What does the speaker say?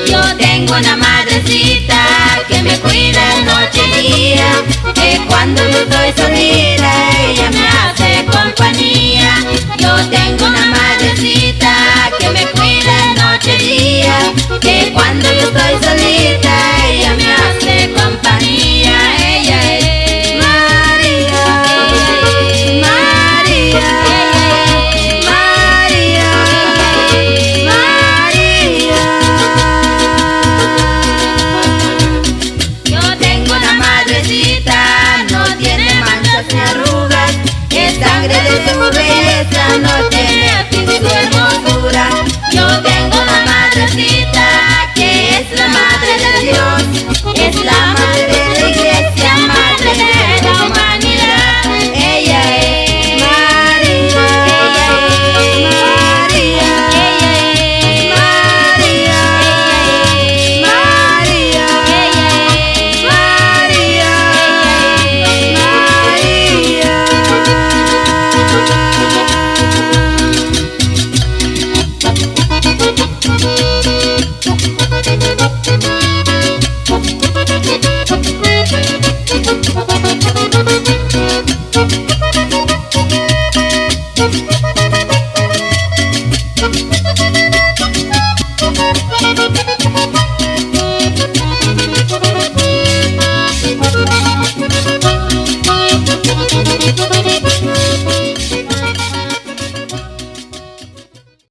Yo tengo una madrecita que me cuida noche y día, que cuando yo estoy solita ella me hace compañía. Yo tengo una madrecita que me cuida noche y día, que cuando yo estoy solita ella me hace compañía. Ella es María, María, María, María. Yo tengo una madrecita, no tiene manchas ni arrugas, es sangre de su belleza, no